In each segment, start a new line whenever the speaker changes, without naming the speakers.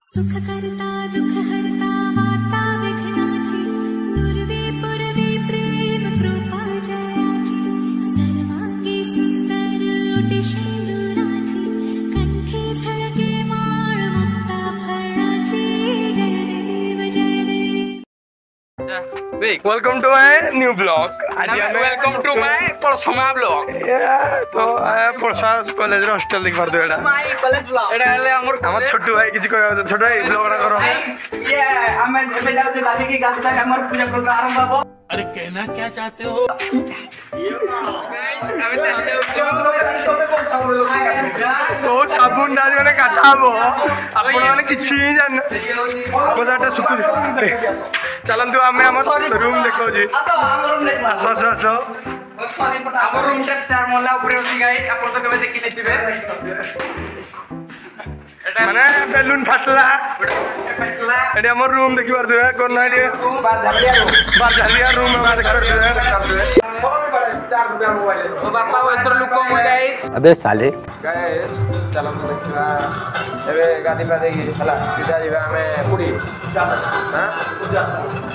सुख करता दुख हरता वार्ता विघ्नाची पूर्वी पूर्वी प्रेम कृपा जयाची सर्वांगी सुंदर ओटी शेंदुराची कंठी झळके माळ मुक्ता फळाची जय देव जय देव।
Welcome to my new vlog.
Welcome to my Polsama vlog.
तो परसा कॉलेज रे हॉस्टल देख पार दो एडा
My college vlog. एटा हेले
हमर छोटू भाई किछि कहबो छोटू भाई ब्लॉग ना करो
ये हमें एबे जाउ जे दादी की गाछ से हमर पूजा प्रोग्राम आरंभ हबो।
अरे कहना क्या चाहते हो?
तो साबुन डाली माने काटाबो आपण माने किछि ही जान मजाटा सुकु चलंतु आमे हमर रूम देखो जी आसो
हमर रूम टा 4 मोहल्ला ऊपर होती गाइस आपण तो कबे देखि नेतिबे
माने बेलून फाटला एडी हमर रूम देखि पार देबे कोन ना एडी बार झालिया रूम में देख पार देबे
ओ बापा वस्त्र लुक को गाइस
अबे साले
गाइस चलो देखिबा एबे गादी पा देगी हला सीधा जीवा हमें पुरी हां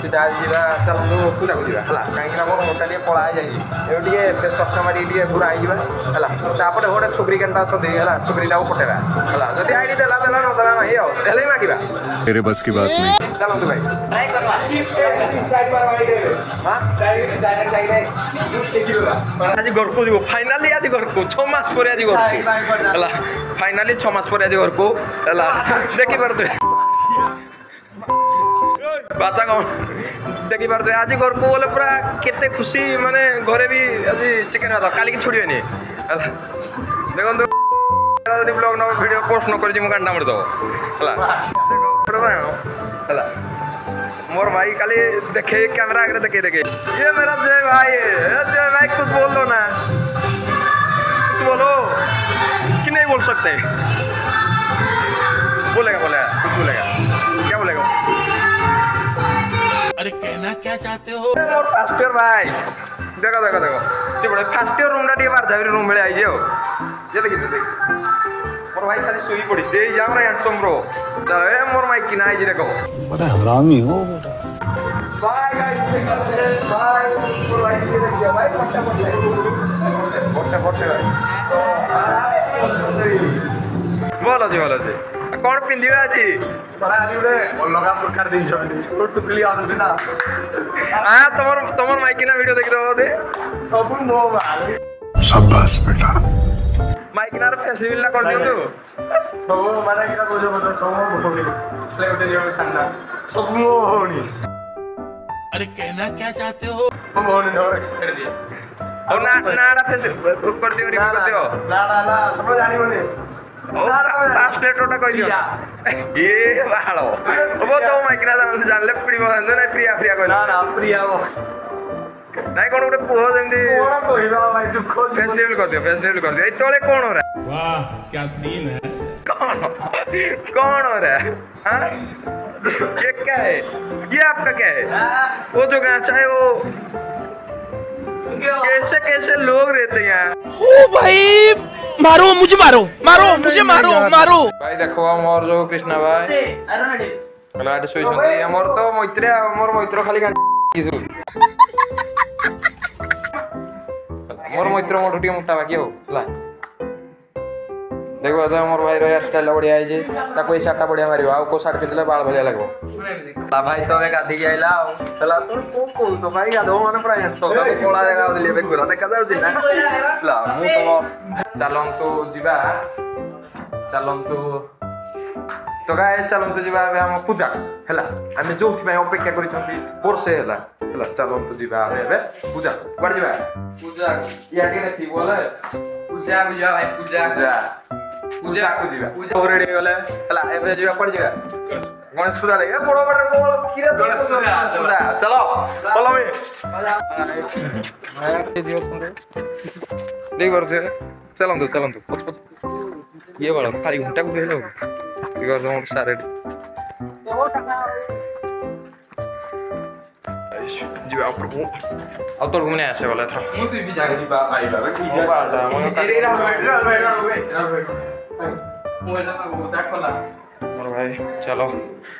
सीधा जीवा चलो पूजा को जीवा हला काई ना मोर मोटा लिए पळा जाई ए टिके बेस कष्ट मारी टिके पूरा आई जीवा हला तापटे होडे छोकरी केनटा छ दे हला छोकरी टाको पटेबा हला जदी आईडी देला देला न देला नहीं हो देले मागिबा
तेरे बस की बात नहीं
चलो तू भाई
ट्राई करवा
साइड पर आई दे हां डायरेक्ट जाई
आज घर को जीव फाइनली आज घर को 6 मास पर आज घर को हला फाइनली 6 मास पर आज घर को हला देखि परते बासा कौन देखि परते आज घर को बोले पूरा केते खुशी माने घरे भी आज चिकन था काली की छोड़ी नहीं हला देखो तो यदि ब्लॉग ना वीडियो पोस्ट न करी मु कांडा मर दो हला देखो हला मोर भाई खाली देखे कैमरा आगे देखे ये मेरा जय भाई कुछ बोल दो ना कुछ बोलो कि नहीं बोल सकते बोलेगा कुछ बोलेगा क्या बोलेगा
अरे कहना क्या चाहते हो?
मोर फर्स्ट ईयर भाई देखो से बड़े फर्स्ट ईयर रूम टी बार जाबी रूम मिले आई जे ये देखि मोर भाई खाली सोई पड़ी दे जा हमरा हैंडसम ब्रो चलो ए मोर माइक की ना आई जे देखो
बड़ा हरामी हो बेटा
बाय गाइस बाय मोर भाई के देखिए भाई पट्टा भाई बोलो जी कौन पिंदिबा जी
बड़ा आज उडे अलगा प्रकार दिन सब तो टुकली आदि ना
हां तमर माइक ना वीडियो देख दो दे
सब मो भाई
शाबाश बेटा
माइक ना फेसिबल ना कर दियो तू
सब माने किरा बोलो बता सब भोनी ले उठे जो छाना सब मो होनी
अरे कहना क्या चाहते हो?
हम होने नो एक्सपेक्ट दिए
और ना फेसिबल कर दियो रिमूव कर दियो
ना सब जानी बने
ट्रांसलेटरटा कह दियो ये बालो वो तो माइक ना जानले पड़ी बंद नहीं प्रिया कह
ना प्रिया वो
नहीं कौन गोटे पुह जेमती
कोन कहिबा भाई दुख
फेसिबल कर दियो एतले कौन हो रहा है
वाह क्या सीन है?
कौन हो रहा है हाँ ये क्या है ये आपका क्या है वो जो गांचा है वो कैसे लोग रहते हैं यहाँ
ओ भाई मारो मुझे मारो
भाई देखो हमर जो कृष्णा भाई लाट सोई छथि हमर तो मैत्र खाली किसु मोर मैत्र मोटो टी मोटा बाकी हो ला देखो तो हमर भाई रो हेयर स्टाइल बढ़िया है जे ताको ए शर्ट बढ़िया मारियो आ को शर्ट पिनले बाल बढ़िया लगबो ला भाई तो वे गादी के आइला चला तो तो भाई गादो माने पूरा हेड सो तो कोला जगह दिले बे गुरा देखा जाउ छी ना ला मु तो चलंतु तो गाय चलंतु जीवा हम पूजा हला हम जोथि भाई अपेक्षा करि छथि वर्षे हला चलंतु जीवा एबे पूजा बड़ जीवा या के नथि बोले
पूजा भाई पूजा
को जीवा रेडी होले हला एबे जीवा पड़ जीवा गणेश पूजा देखे बड़ किरे गणेश पूजा चलो फॉलो मी भाई जीवा छंदे देख वर्षे चलंतु ये वाला खाली घंटा को देलो बिकॉज़ हम सारे जी आप प्रभु अब तो घूमने ऐसे वाला था
मुझे भी जाके जी बात आई बाबा की
वो बात है मैं
तेरे राम बैठ मोबाइल में वो देखो ना
मोर भाई
भाई चलो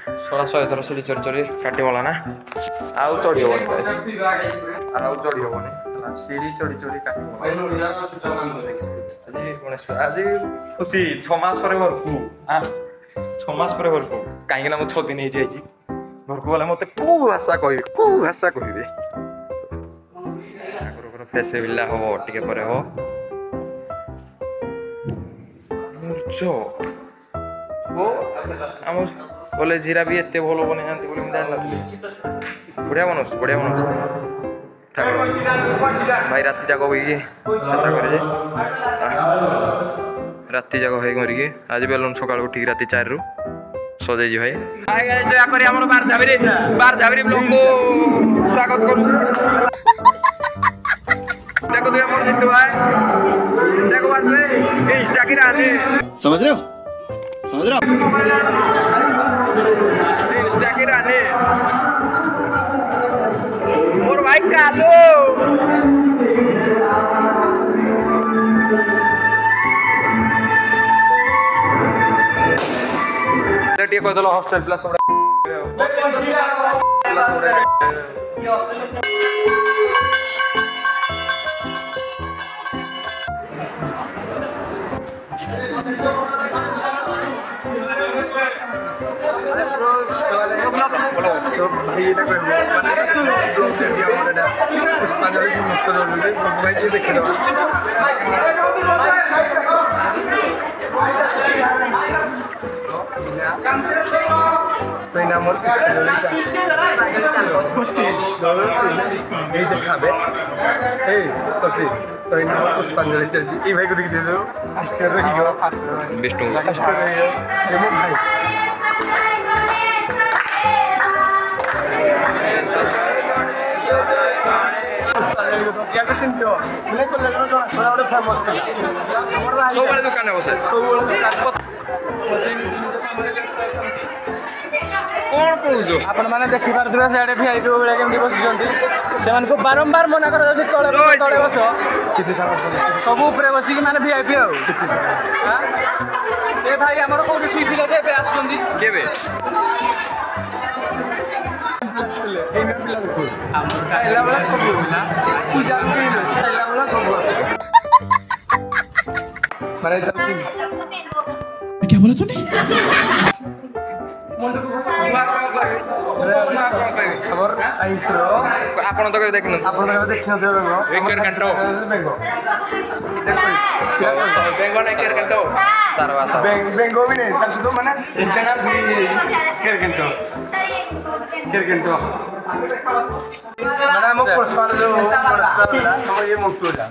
1600 थर सीढ़ी चोरी चोरी काटी मला ना आउ चढ़ी होबनी आउ चढ़ी होबनी सीढ़ी चढ़ी चढ़ी काटी आज खुशी 6 मास पर घर को हां 6 मास पर घर को काहे ना मु 6 दिन ही जाई घर को वाला मते को भाषा कहबे फेस बिल्ला हो टिके परे हो मुर्चो ओ हम बोले जीरा भी एते भलो बने जानती बोले मैं जानला बढ़िया बनोस ठाकुर भाई रात जागो भी छाता करे जे रात जागो भाई मरी के आज बेलून सकाळ उठी रात 4 रु सजे जी भाई हाय गाइस दया करी हमर बार झाबरी ब्लॉग को स्वागत करू देखो तो हमर जितु भाई देखो बात रे इंस्टा की रानी
समझ रहे हो
इंस्टा की रानी मोर भाई कालो टिके कह दलो हॉस्टल प्लस
भाई एटा कहबो ब्लॉग से दिया हमर एटा पुष्पांजलि से मस्त रहले सब भाई जी देख लो तो इन हमर এই দেখাবে এই কতি তো इन हमर पुष्पांजलि चल जी ई भाई को देख दे दो फास्ट रही गयो फास्ट
बिष्णु
फास्ट रही गयो ए मो भाई क्या चिंता हो बोले को लगनो सोना बड़े फेमस था
सब वाले दुकान है बसे
सब वाले दुकान
कौन कहू
आपण माने देखि पारथुबे सेडे वीआईपी बेले केमडी बसिजंती सेमान को बारंबार मना कर जाउछि तळे बस
किति सारा
सब ऊपर बसी कि माने वीआईपी आ
किति सारा
से भाई हमर कोठी सुइथिले जे पे आसुंदी
केबे
एमे पिला देखो खाइला वाला सब ना पूजा के खाइला वाला सब আছে माने जाउछि
क्या बोला तूने
खबर साइंस रो
आपण तो देखन
आपण देखिन देबो
एकर घंटो
बेंगो
बेंगो ना केर घंटो सरवा
बेंगो भी नहीं तर सुतो माने इंटरना केर घंटो माने हम पुष्पार जो पुष्पार हम ये मुक्तोला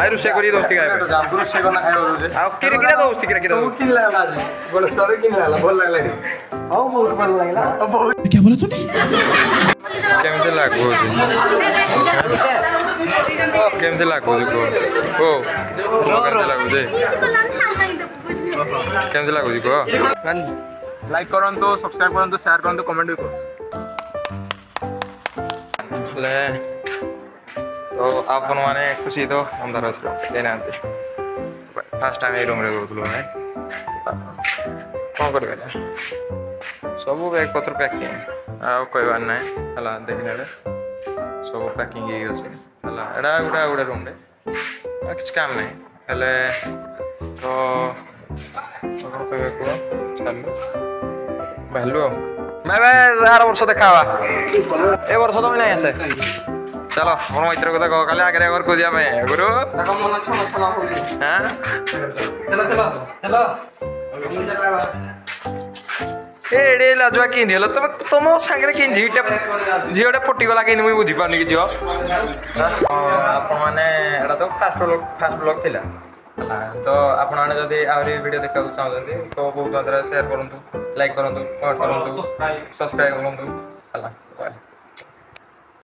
आइ रुसे करी दोस्ती गाय
रुसे कोना खाइबो रे
आ किरे दोस्ती किरे
तो किनला आज बोल स्टोरी किनला भल लागले हां बहुत भल लागला बहुत
क्या बोला तूने
केमते लागो केमते लागो को ओ केमते लागो जे केमते लागो को
लाइक करंतो सब्सक्राइब करंतो शेयर करंतो कमेंट भी करो
ले तो आपण माने खुशी तो अंदर असलो देनांते फर्स्ट टाइम ए रूम रे गतलो है कोन करबे सब बैग पत्र पैकिंग आ कहबार ना हला देखनेले सब पैकिंग ही अछि हला एडा गुडा रूम रे कुछ काम नहीं हले तो और कहबे को चलो भलो मैं यार वर्ष देखावा ए वर्ष तो नहीं आसे चलो मोर मित्र को कह काले आगे और को दिया मैं गुरु
तक मन छम छला होली
हां
चलो
एडे लाजवा कि दिलो तुम सांगरे कि झीटा फुटी गला कि मुई बुझी पानी कि झियो आपण माने एडा तो फास्ट ब्लॉग थिला तो आपण माने जदी आवरी वीडियो देखा चाहते तो बहुत मात्रा शेयर करंतु लाइक करंतु कमेंट करंतु सब्सक्राइब करंतु